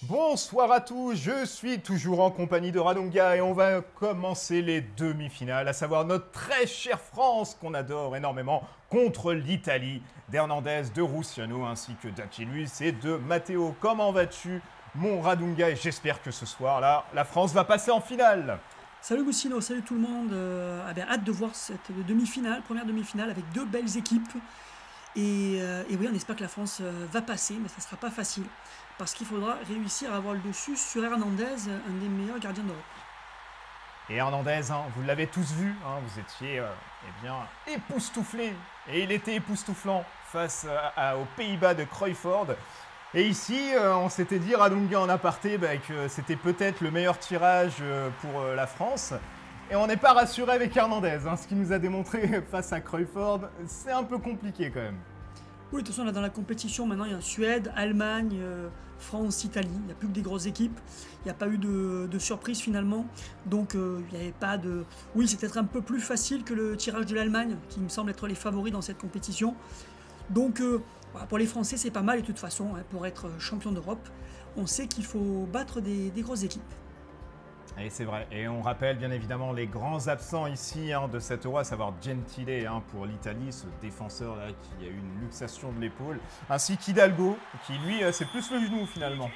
Bonsoir à tous, je suis toujours en compagnie de Radonga et on va commencer les demi-finales, à savoir notre très chère France qu'on adore énormément contre l'Italie d'Hernandez, de Rusciano ainsi que d'Achilles et de Matteo. Comment vas-tu mon Radonga? Et j'espère que ce soir-là, la France va passer en finale. Salut Boussino, salut tout le monde. Hâte de voir cette demi-finale, première demi-finale avec deux belles équipes. Et oui, on espère que la France va passer, mais ça ne sera pas facile. Parce qu'il faudra réussir à avoir le dessus sur Hernandez, un des meilleurs gardiens d'Europe. Et Hernandez, vous l'avez tous vu, vous étiez époustouflés. Et il était époustouflant face aux Pays-Bas de Cruyfford. Et ici, on s'était dit, Radonga en aparté, que c'était peut-être le meilleur tirage pour la France. Et on n'est pas rassuré avec Hernandez. Ce qu'il nous a démontré face à Cruyfford, c'est un peu compliqué quand même. Oui, de toute façon, là, dans la compétition, maintenant, il y a Suède, Allemagne, France, Italie. Il n'y a plus que des grosses équipes. Il n'y a pas eu de surprise finalement. Donc, il n'y avait pas de... Oui, c'est peut-être un peu plus facile que le tirage de l'Allemagne, qui me semble être les favoris dans cette compétition. Donc, pour les Français, c'est pas mal. Et de toute façon, pour être champion d'Europe, on sait qu'il faut battre des grosses équipes. Et c'est vrai. Et on rappelle bien évidemment les grands absents ici de cet Euro, à savoir Gentile pour l'Italie, ce défenseur là qui a eu une luxation de l'épaule, ainsi qu'Hidalgo, qui lui c'est plus le genou finalement.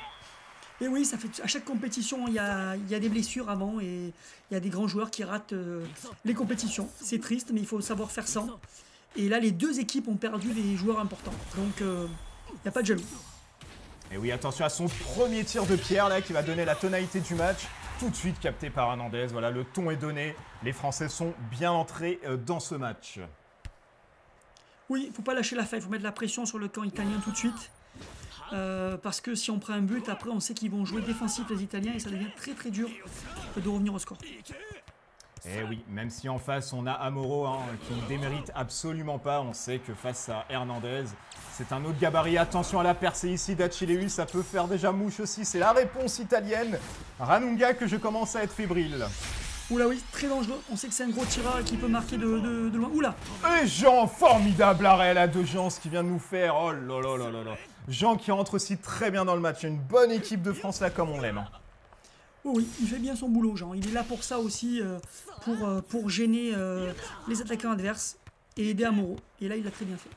Et oui, ça fait à chaque compétition, il y a des blessures avant et il y a des grands joueurs qui ratent les compétitions. C'est triste, mais il faut savoir faire sans. Et là, les deux équipes ont perdu des joueurs importants. Donc, il n'y a pas de jaloux. Et oui, attention à son premier tir de pierre là qui va donner la tonalité du match. Tout de suite capté par Hernandez. Voilà, le ton est donné. Les Français sont bien entrés dans ce match. Oui, il ne faut pas lâcher l'affaire. Il faut mettre la pression sur le camp italien tout de suite. Parce que si on prend un but, après on sait qu'ils vont jouer défensif les Italiens et ça devient très très dur de revenir au score. Et oui, même si en face on a Amoro qui ne démérite absolument pas, on sait que face à Hernandez, c'est un autre gabarit. Attention à la percée ici d'Achilles, ça peut faire déjà mouche aussi, c'est la réponse italienne. Radonga que je commence à être fébrile. Oula oui, très dangereux, on sait que c'est un gros tireur qui peut marquer de loin. Oula. Et Jean, formidable arrêt là de Jean, ce qu'il vient de nous faire, oh là là là là là. Jean qui rentre aussi très bien dans le match, une bonne équipe de France là comme on l'aime. Oh oui, il fait bien son boulot, Jean. Il est là pour ça aussi, pour gêner les attaquants adverses et aider Amoro. Et là, il l'a très bien fait.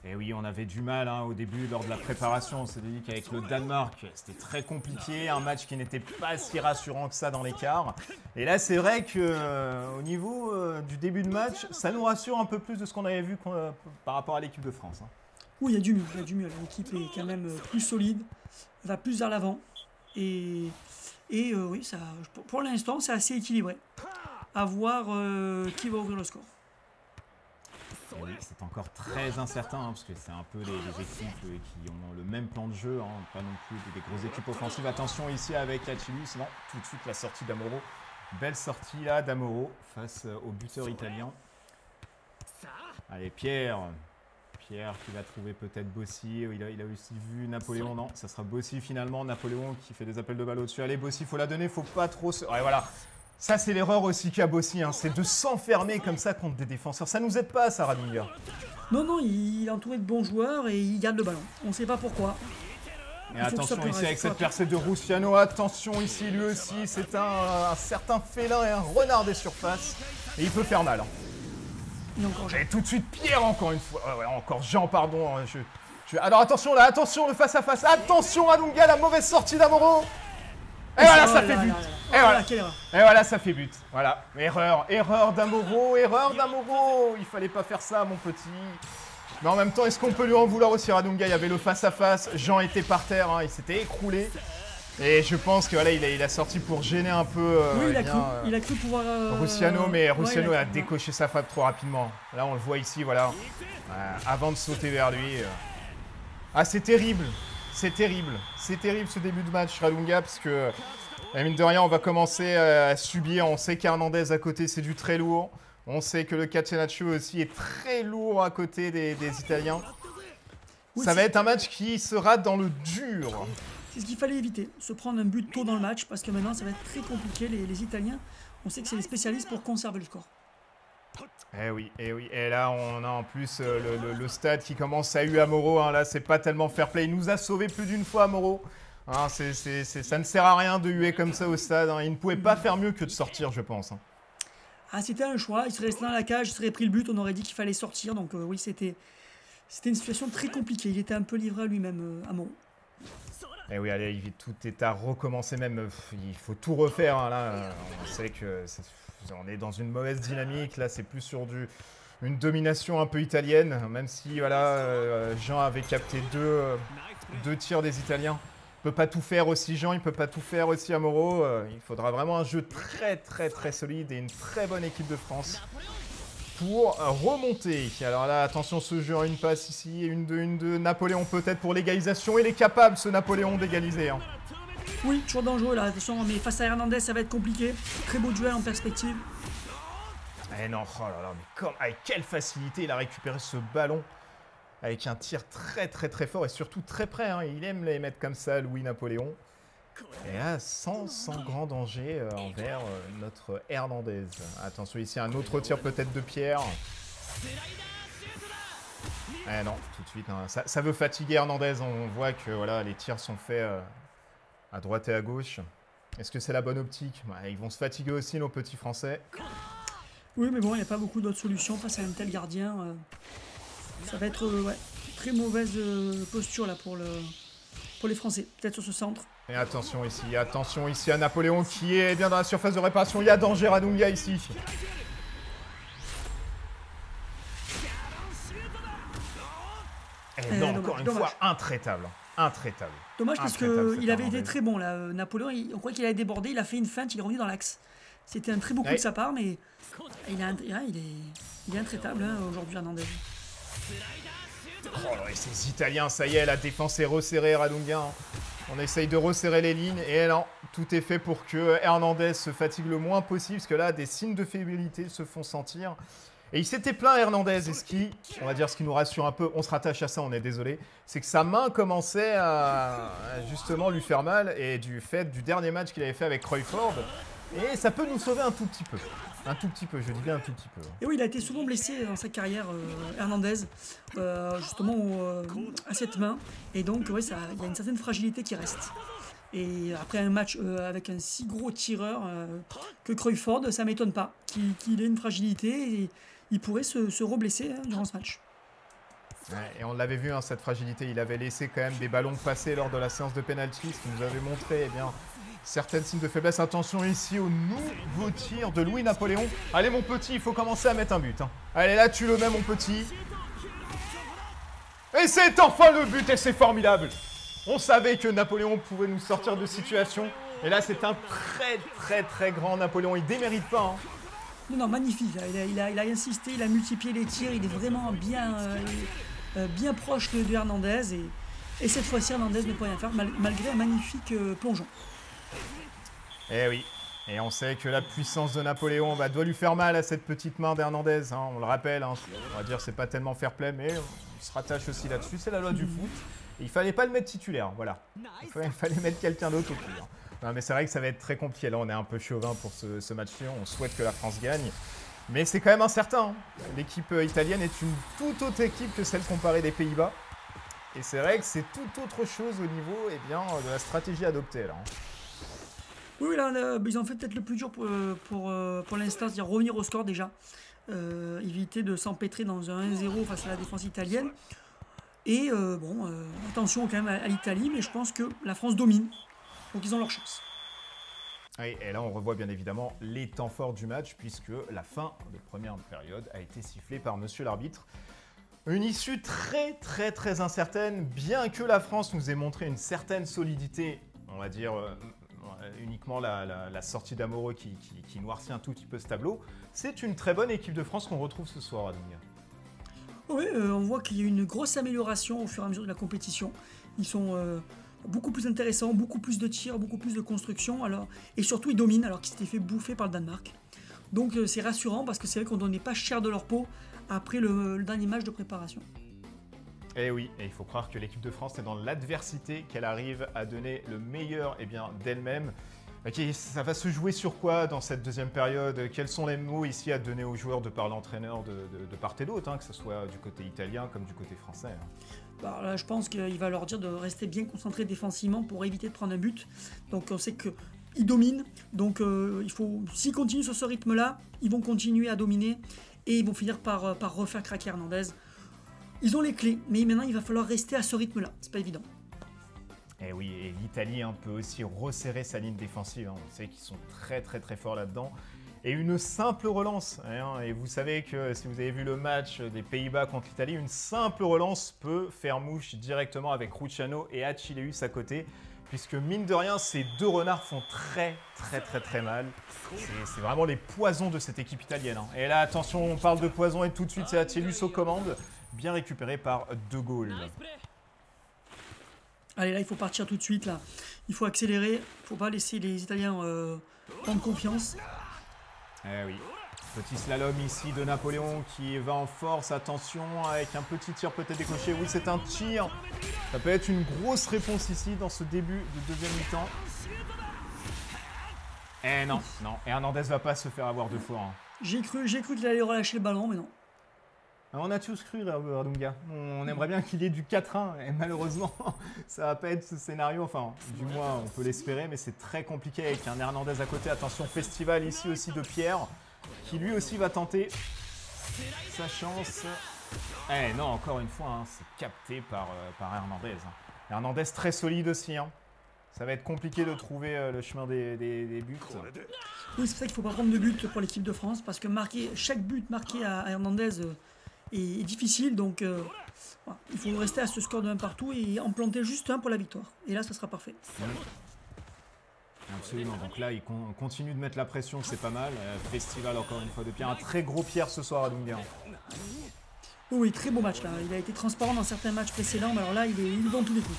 Et oui, on avait du mal au début lors de la préparation. On s'est dit qu'avec le Danemark, c'était très compliqué. Un match qui n'était pas si rassurant que ça dans l'écart. Et là, c'est vrai qu'au niveau du début de match, ça nous rassure un peu plus de ce qu'on avait vu par rapport à l'équipe de France. Oui, il y a du mieux, il y a du mieux. L'équipe est quand même plus solide, va plus vers l'avant. Et oui, ça, pour l'instant, c'est assez équilibré. À voir qui va ouvrir le score. Et oui, c'est encore très incertain, parce que c'est un peu les équipes qui ont le même plan de jeu, pas non plus des grosses équipes offensives. Attention ici avec Achilles, non, tout de suite la sortie d'Amoro. Belle sortie là d'Amoro face au buteur italien. Allez, Pierre qui va trouver peut-être Bossi. Il a aussi vu Napoléon. Non, ça sera Bossi finalement. Napoléon qui fait des appels de balle au-dessus. Allez, Bossi, faut la donner. Faut pas trop se... Ouais, voilà. Ça, c'est l'erreur aussi qu'a Bossi. C'est de s'enfermer comme ça contre des défenseurs. Ça nous aide pas, ça, Radonga. Non, il est entouré de bons joueurs et il garde le ballon. On ne sait pas pourquoi. Et attention ici avec cette percée de Rusciano. Attention ici, lui aussi. C'est un certain félin et un renard des surfaces. Et il peut faire mal. Et tout de suite Pierre encore une fois. Ouais, encore Jean, pardon. Alors attention là, attention le face-à-face. Attention Radonga, la mauvaise sortie d'Amoro. Et voilà, ça fait but. Et voilà, ça fait but. Voilà, erreur d'Amoro. Il fallait pas faire ça, mon petit. Mais en même temps, est-ce qu'on peut lui en vouloir aussi, Radonga? Il y avait le face-à-face. Jean était par terre, il s'était écroulé. Et je pense que voilà, il a sorti pour gêner un peu. Oui, il a cru pouvoir. Rusciano, mais Rusciano a décoché sa frappe trop rapidement. Là, on le voit ici, voilà. Avant de sauter vers lui. Ah, c'est terrible. C'est terrible. C'est terrible ce début de match, Radonga, parce que, mine de rien, on va commencer à subir. On sait qu'Hernandez à côté, c'est du très lourd. On sait que le Catenaccio aussi est très lourd à côté des Italiens. Oui, ça va être un match qui sera dans le dur. C'est ce qu'il fallait éviter, se prendre un but tôt dans le match, parce que maintenant ça va être très compliqué. Les Italiens, on sait que c'est les spécialistes pour conserver le score. Eh oui, eh oui. Et là, on a en plus le stade qui commence à huer Amoro. Là, c'est pas tellement fair play. Il nous a sauvé plus d'une fois, Amoro. Hein, ça ne sert à rien de huer comme ça au stade. Hein. Il ne pouvait pas faire mieux que de sortir, je pense. Hein. Ah, c'était un choix. Il serait resté dans la cage, il serait pris le but. On aurait dit qu'il fallait sortir. Donc oui, c'était une situation très compliquée. Il était un peu livré à lui-même, Amuro. Et oui, allez, tout est à recommencer même. Il faut tout refaire. Hein, là, on sait que on est dans une mauvaise dynamique. Là, c'est plus sur une domination un peu italienne. Même si, voilà, Jean avait capté deux tirs des Italiens. Il ne peut pas tout faire aussi Jean, il ne peut pas tout faire aussi Amuro. Il faudra vraiment un jeu très très très solide et une très bonne équipe de France pour remonter. Alors là, attention, ce jeu en une passe ici, une 2. Napoléon peut-être pour l'égalisation. Il est capable, ce Napoléon, d'égaliser. Hein. Oui, toujours dangereux là, attention, mais face à Hernandez, ça va être compliqué. Très beau duel en perspective. Eh non, oh là là, mais avec quelle facilité il a récupéré ce ballon. Avec un tir très très très fort et surtout très près. Hein. Il aime les mettre comme ça, Louis Napoléon. Et là, sans grand danger envers notre Hernandez. Attention, ici un autre tir peut-être de Pierre. Eh non, tout de suite. Hein. Ça veut fatiguer Hernandez. On voit que voilà, les tirs sont faits à droite et à gauche. Est-ce que c'est la bonne optique? Ils vont se fatiguer aussi, nos petits Français. Oui, mais bon, il n'y a pas beaucoup d'autres solutions face à un tel gardien. Ça va être ouais, très mauvaise posture là pour les Français. Peut-être sur ce centre. Et attention ici à Napoléon qui est bien dans la surface de réparation. Il y a danger à Dunga ici. Et non, encore une fois, intraitable. Intraitable. Dommage parce qu'il avait été très bon là. Napoléon, on croit qu'il avait débordé, il a fait une feinte, il est revenu dans l'axe. C'était un très beau coup de sa part, mais il est intraitable hein, aujourd'hui Hernandez. Oh, et ces Italiens, ça y est, la défense est resserrée, Radunga. Hein. On essaye de resserrer les lignes et non, tout est fait pour que Hernandez se fatigue le moins possible parce que là, des signes de fébrilité se font sentir. Et il s'était plaint Hernandez et ce qui nous rassure un peu, on se rattache à ça, on est désolé, c'est que sa main commençait à justement lui faire mal et du fait du dernier match qu'il avait fait avec Crawford. Et ça peut nous sauver un tout petit peu. Un tout petit peu, je dis bien un tout petit peu. Et oui, il a été souvent blessé dans sa carrière, Hernandez, justement à cette main. Et donc, ouais, il y a une certaine fragilité qui reste. Et après un match avec un si gros tireur que Crawford, ça ne m'étonne pas qu'il ait une fragilité et il pourrait se reblesser hein, durant ce match. Ouais, et on l'avait vu, hein, cette fragilité. Il avait laissé quand même des ballons passer lors de la séance de penalty, ce qui nous avait montré, eh bien, certains signes de faiblesse. Attention ici au nouveau tir de Louis Napoléon. Allez mon petit, il faut commencer à mettre un but. Hein. Allez là, tu le mets mon petit. Et c'est enfin le but et c'est formidable. On savait que Napoléon pouvait nous sortir de situation. Et là, c'est un très très très grand Napoléon. Il démérite pas. Hein. Non, magnifique. Il a insisté, il a multiplié les tirs. Il est vraiment bien proche de Hernandez. Et cette fois-ci, Hernandez ne peut rien faire malgré un magnifique plongeon. Eh oui, et on sait que la puissance de Napoléon doit lui faire mal à cette petite main d'Hernandez. Hein, on le rappelle, hein, on va dire c'est pas tellement fair play, mais on se rattache aussi là-dessus. C'est la loi du foot. Et il fallait pas le mettre titulaire, voilà. Il fallait mettre quelqu'un d'autre au pire. Non, mais c'est vrai que ça va être très compliqué. Là, on est un peu chauvin pour ce match-ci. On souhaite que la France gagne. Mais c'est quand même incertain. Hein. L'équipe italienne est une toute autre équipe que celle comparée des Pays-Bas. Et c'est vrai que c'est tout autre chose au niveau de la stratégie adoptée. Là. Oui, là, ils ont fait peut-être le plus dur pour l'instant, c'est-à-dire revenir au score déjà. Éviter de s'empêtrer dans un 1-0 face à la défense italienne. Et attention quand même à l'Italie, mais je pense que la France domine. Donc ils ont leur chance. Oui, et là on revoit bien évidemment les temps forts du match puisque la fin de première période a été sifflée par monsieur l'arbitre. Une issue très très très incertaine, bien que la France nous ait montré une certaine solidité, on va dire uniquement la sortie d'Amuro qui noircit un tout petit peu ce tableau. C'est une très bonne équipe de France qu'on retrouve ce soir à Dunga. Oui, on voit qu'il y a eu une grosse amélioration au fur et à mesure de la compétition. Ils sont beaucoup plus intéressants, beaucoup plus de tirs, beaucoup plus de construction. Et surtout, ils dominent alors qu'ils s'étaient fait bouffer par le Danemark. Donc c'est rassurant parce que c'est vrai qu'on ne donnait pas cher de leur peau après le dernier match de préparation. Et oui, et il faut croire que l'équipe de France est dans l'adversité qu'elle arrive à donner le meilleur d'elle-même. Okay, ça va se jouer sur quoi dans cette deuxième période? Quels sont les mots ici à donner aux joueurs de par l'entraîneur de part et d'autre, hein, que ce soit du côté italien comme du côté français? Bah, là, je pense qu'il va leur dire de rester bien concentrés défensivement pour éviter de prendre un but. Donc on sait qu'ils dominent. Donc il faut, s'ils continuent sur ce rythme-là, ils vont continuer à dominer et ils vont finir par refaire craquer Hernandez. Ils ont les clés, mais maintenant il va falloir rester à ce rythme-là. C'est pas évident. Et oui, et l'Italie peut aussi resserrer sa ligne défensive. Hein. On sait qu'ils sont très forts là-dedans. Et une simple relance, hein, et vous savez que si vous avez vu le match des Pays-Bas contre l'Italie, une simple relance peut faire mouche directement avec Rucciano et Achilleus à côté, puisque mine de rien, ces deux renards font très mal. C'est vraiment les poisons de cette équipe italienne. Hein. Et là, attention, on parle de poison et tout de suite, c'est Achilleus aux commandes, bien récupéré par De Gaulle. Allez, là, il faut partir tout de suite, là. Il faut accélérer, il ne faut pas laisser les Italiens prendre confiance. Eh oui, petit slalom ici de Napoléon qui va en force, attention, avec un petit tir peut-être décoché. Oui, c'est un tir. Ça peut être une grosse réponse ici dans ce début de deuxième mi-temps. Eh non, Hernandez va pas se faire avoir deux fois. Hein. J'ai cru qu'il allait relâcher le ballon, mais non. On a tous cru, Radunga. On aimerait bien qu'il ait du 4-1, et malheureusement, ça va pas être ce scénario. Enfin, du moins, on peut l'espérer, mais c'est très compliqué avec un Hernandez à côté. Attention, festival ici aussi de Pierre, qui lui aussi va tenter sa chance. Eh non, encore une fois, hein, c'est capté par Hernandez. Hernandez très solide aussi. Hein. Ça va être compliqué de trouver le chemin des buts. Oui, c'est pour ça qu'il ne faut pas prendre de but pour l'équipe de France, parce que chaque but marqué à Hernandez est difficile, donc voilà, il faut rester à ce score de 1 partout et en planter juste un pour la victoire. Et là, ça sera parfait. Absolument, donc là, il continue de mettre la pression, c'est pas mal. Festival, encore une fois, de Pierre. Un très gros Pierre ce soir à Dunga. Oui, très beau match là. Il a été transparent dans certains matchs précédents, mais alors là, il est dans tous les coups.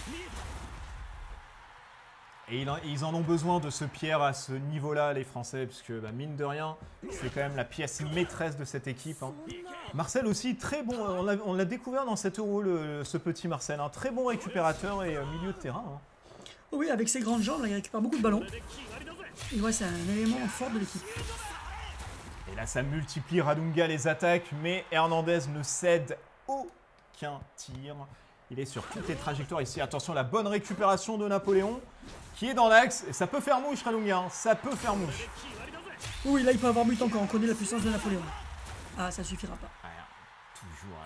Et ils en ont besoin de ce Pierre à ce niveau-là, les Français, puisque mine de rien, c'est quand même la pièce maîtresse de cette équipe. Hein. Marcel aussi, très bon, on l'a découvert dans cet Euro, ce petit Marcel, un très bon récupérateur et milieu de terrain. Hein. Oui, avec ses grandes jambes, là, il récupère beaucoup de ballons. Et ouais, c'est un élément fort de l'équipe. Et là, ça multiplie Radunga les attaques, mais Hernandez ne cède aucun tir. Il est sur toutes les trajectoires ici. Attention, la bonne récupération de Napoléon qui est dans l'axe. Et ça peut faire mouche, Radunga. Hein. Ça peut faire mouche. Oui, là, il peut avoir but encore. On connaît la puissance de Napoléon. Ah, ça suffira pas. Toujours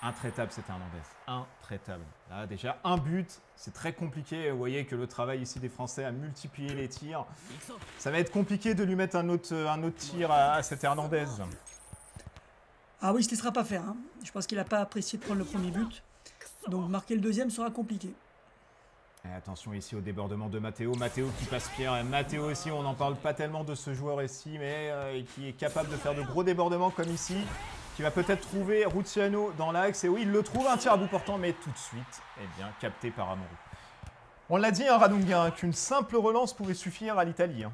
intraitable, cet Hernandez. Intraitable. Là, déjà, un but. C'est très compliqué. Vous voyez que le travail ici des Français a multiplié les tirs. Ça va être compliqué de lui mettre un autre tir à cet Hernandez. Ah oui, il ne se laissera pas faire. Hein. Je pense qu'il n'a pas apprécié de prendre le premier but. Donc marquer le deuxième sera compliqué. Et attention ici au débordement de Matteo. Matteo qui passe Pierre. Et Matteo aussi, on n'en parle pas tellement de ce joueur ici, mais qui est capable de faire de gros débordements comme ici. Qui va peut-être trouver Rucciano dans l'axe. Et oui, il le trouve, un tir à bout portant, mais tout de suite, capté par Amorou. On l'a dit, hein, Radunga, qu'une simple relance pouvait suffire à l'Italie. Hein.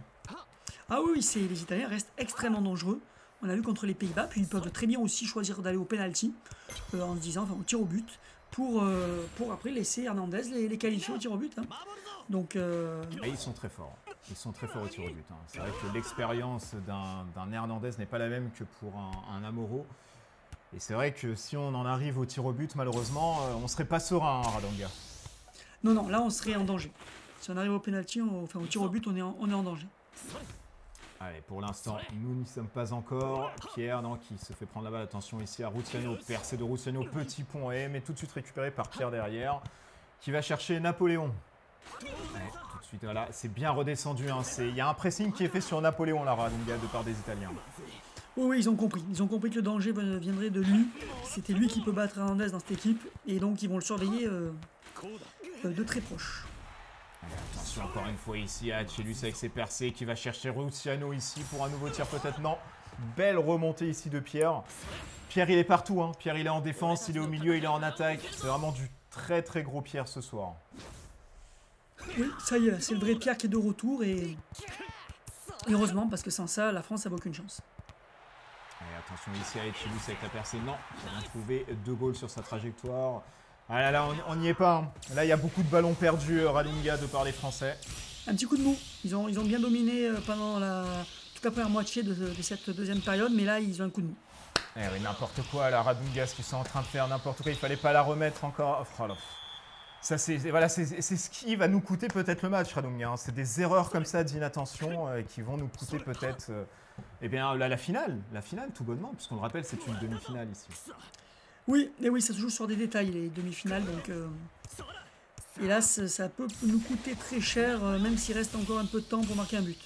Ah oui, les Italiens restent extrêmement dangereux. On a vu contre les Pays-Bas, puis ils peuvent très bien aussi choisir d'aller au penalty, en se disant, enfin au tir au but, pour après laisser Hernandez les qualifier au tir au but. Hein. Donc, Et ils sont très forts. Ils sont très forts au tir au but. Hein. C'est vrai que l'expérience d'un Hernandez n'est pas la même que pour un Amorou. Et c'est vrai que si on en arrive au tir au but, malheureusement, on ne serait pas serein, hein, Radunga. Non, là on serait en danger. Si on arrive au penalty, au tir au but, on est en danger. Allez, pour l'instant, nous n'y sommes pas encore. Pierre, qui se fait prendre la balle. Attention ici à Rucciano. Percée de Rucciano, petit pont, mais tout de suite récupéré par Pierre derrière. Qui va chercher Napoléon. Allez, tout de suite, voilà, c'est bien redescendu. Hein. Il y a un pressing qui est fait sur Napoléon, là, Radunga, de part des Italiens. Oui, ils ont compris. Ils ont compris que le danger viendrait de lui. C'était lui qui peut battre Hernandez dans cette équipe. Et donc, ils vont le surveiller de très proche. Allez, attention encore une fois ici à Achilleus avec ses percées qui va chercher Rucciano ici pour un nouveau tir peut-être. Non, belle remontée ici de Pierre. Pierre, il est partout. Hein. Pierre, il est en défense, il est au milieu, il est en attaque. C'est vraiment du très gros Pierre ce soir. Oui, ça y est, c'est le vrai Pierre qui est de retour. Et heureusement, parce que sans ça, la France n'avait aucune chance. Et attention ici à Achilleus avec la percée. Non, il a trouvé De Gaulle sur sa trajectoire. Ah là, on n'y est pas. Hein. Là, il y a beaucoup de ballons perdus, Radunga, de par les Français. Un petit coup de mou. Ils ont bien dominé pendant toute la première moitié de cette deuxième période, mais là, ils ont un coup de mou. Eh oui, n'importe quoi, la Radungas qui sont en train de faire n'importe quoi, il fallait pas la remettre encore. Oh là. Ça, c'est ce qui va nous coûter peut-être le match, Radunga. Hein. C'est des erreurs comme ça d'inattention qui vont nous coûter peut-être eh bien, la finale, tout bonnement, puisqu'on le rappelle, c'est une demi-finale ici. Oui, et oui, ça se joue sur des détails, les demi-finales, donc hélas, ça peut nous coûter très cher, même s'il reste encore un peu de temps pour marquer un but.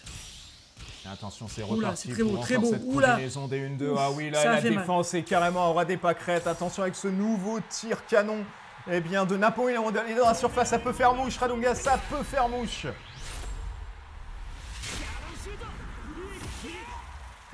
Et attention, c'est reparti très beau, pour très encore beau. cette combinaison des 1-2. Ah oui, là, la défense est carrément aura des pâquerettes. Attention avec ce nouveau tir canon eh bien, de Napoléon. Il est dans la surface, ça peut faire mouche, Radunga, ça peut faire mouche.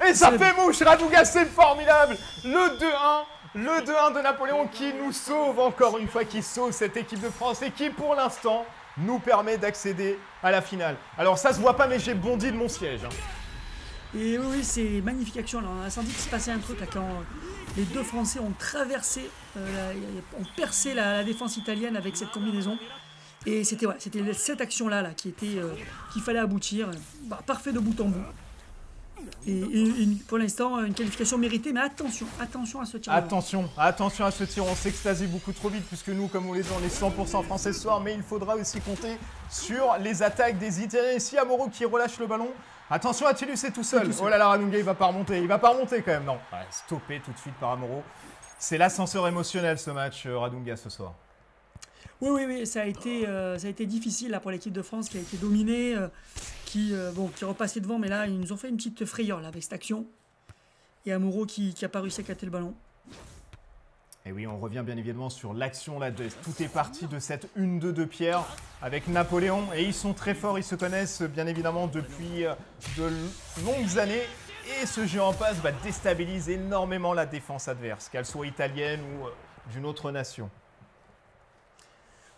Et ça fait mouche, Radunga, c'est formidable. Le 2-1. Le 2-1 de Napoléon qui nous sauve encore une fois, qui sauve cette équipe de France et qui pour l'instant nous permet d'accéder à la finale. Alors ça se voit pas mais j'ai bondi de mon siège. Hein. Et oui, c'est magnifique action. Alors, on a senti qu'il se passait un truc là, quand les deux Français ont traversé, ont percé la défense italienne avec cette combinaison. Et c'était cette action-là qu'il fallait aboutir. Bah, parfait de bout en bout. Et pour l'instant, une qualification méritée, mais attention à ce tir. Attention à ce tir, on s'extasie beaucoup trop vite puisque nous, comme on les dit, on est 100% français ce soir, mais il faudra aussi compter sur les attaques des Italiens. Ici, Amoro qui relâche le ballon. Attention, Attila, c'est tout seul. Oh là là, Radunga, il va pas remonter quand même, non. Ouais, stoppé tout de suite par Amoro. C'est l'ascenseur émotionnel ce match, Radunga, ce soir. Oui, ça a été difficile là, pour l'équipe de France qui a été dominée. Qui repassait devant, mais là, ils nous ont fait une petite frayeur là, avec cette action. Et Amoro qui a pas réussi à capter le ballon. Et oui, on revient bien évidemment sur l'action là. Tout est parti de cette 1-2 de Pierre avec Napoléon. Et ils sont très forts, ils se connaissent bien évidemment depuis de longues années. Et ce jeu en passe déstabilise énormément la défense adverse, qu'elle soit italienne ou d'une autre nation.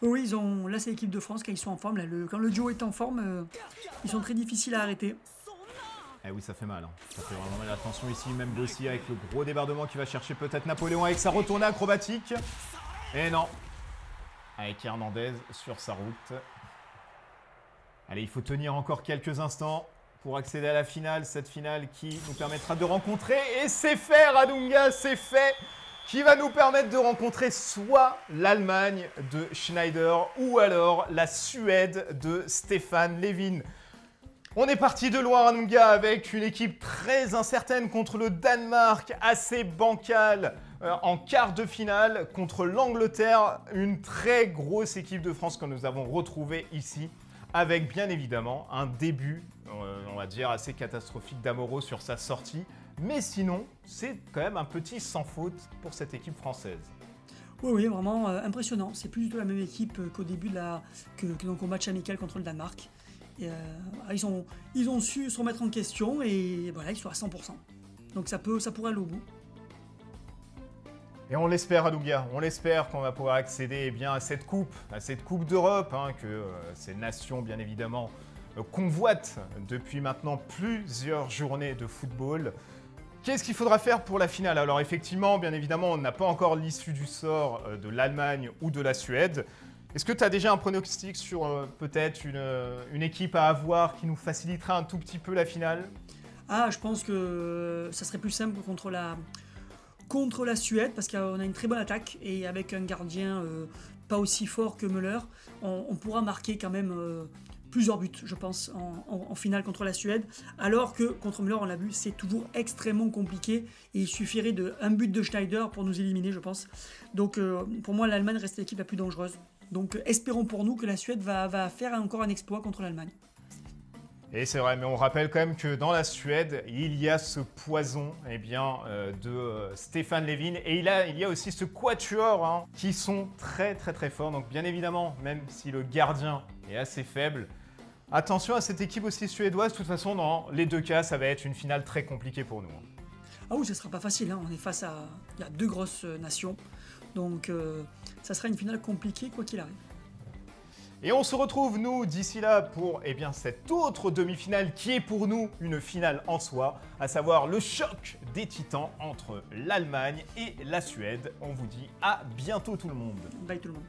Oui, là c'est l'équipe de France, quand ils sont en forme. Là, quand le duo est en forme, ils sont très difficiles à arrêter. Eh oui, ça fait mal. Hein. Ça fait vraiment mal. Attention ici, même Bossi avec le gros débordement qui va chercher peut-être Napoléon avec sa retournée acrobatique. Et non. Avec Hernandez sur sa route. Allez, il faut tenir encore quelques instants pour accéder à la finale. Cette finale qui nous permettra de rencontrer. Et c'est fait, Radunga, c'est fait. Qui va nous permettre de rencontrer soit l'Allemagne de Schneider ou alors la Suède de Stefan Levin. On est parti de loin, Radunga, avec une équipe très incertaine contre le Danemark, assez bancale en quart de finale contre l'Angleterre, une très grosse équipe de France que nous avons retrouvée ici, avec bien évidemment un début, on va dire, assez catastrophique d'Amoro sur sa sortie. Mais sinon, c'est quand même un petit sans faute pour cette équipe française. Oui, vraiment impressionnant. C'est plus du tout la même équipe qu'au début que dans le match amical contre le Danemark. Et, ils ont su se remettre en question et voilà, ils sont à 100%. Donc ça pourrait aller au bout. Et on l'espère, Radunga, on l'espère qu'on va pouvoir accéder à cette coupe d'Europe, hein, que ces nations, bien évidemment, convoitent depuis maintenant plusieurs journées de football. Qu'est-ce qu'il faudra faire pour la finale? Alors effectivement, bien évidemment, on n'a pas encore l'issue du sort de l'Allemagne ou de la Suède. Est-ce que tu as déjà un pronostic sur peut-être une équipe à avoir qui nous facilitera un tout petit peu la finale? Ah, je pense que ça serait plus simple contre la Suède parce qu'on a une très bonne attaque et avec un gardien pas aussi fort que Müller, on pourra marquer quand même plusieurs buts, je pense, en finale contre la Suède. Alors que contre Müller, on l'a vu, c'est toujours extrêmement compliqué et il suffirait d'un but de Schneider pour nous éliminer, je pense. Donc pour moi, l'Allemagne reste l'équipe la plus dangereuse. Donc espérons pour nous que la Suède va faire encore un exploit contre l'Allemagne. Et c'est vrai, mais on rappelle quand même que dans la Suède, il y a ce poison de Stefan Levin. Et il y a aussi ce quatuor qui sont très très très forts. Donc bien évidemment, même si le gardien est assez faible, attention à cette équipe aussi suédoise. De toute façon, dans les deux cas, ça va être une finale très compliquée pour nous. Ah oui, ce ne sera pas facile. Hein. On est face à deux grosses nations. Donc ça sera une finale compliquée quoi qu'il arrive. Et on se retrouve, nous, d'ici là, pour cette autre demi-finale qui est pour nous une finale en soi, à savoir le choc des titans entre l'Allemagne et la Suède. On vous dit à bientôt tout le monde. Bye tout le monde.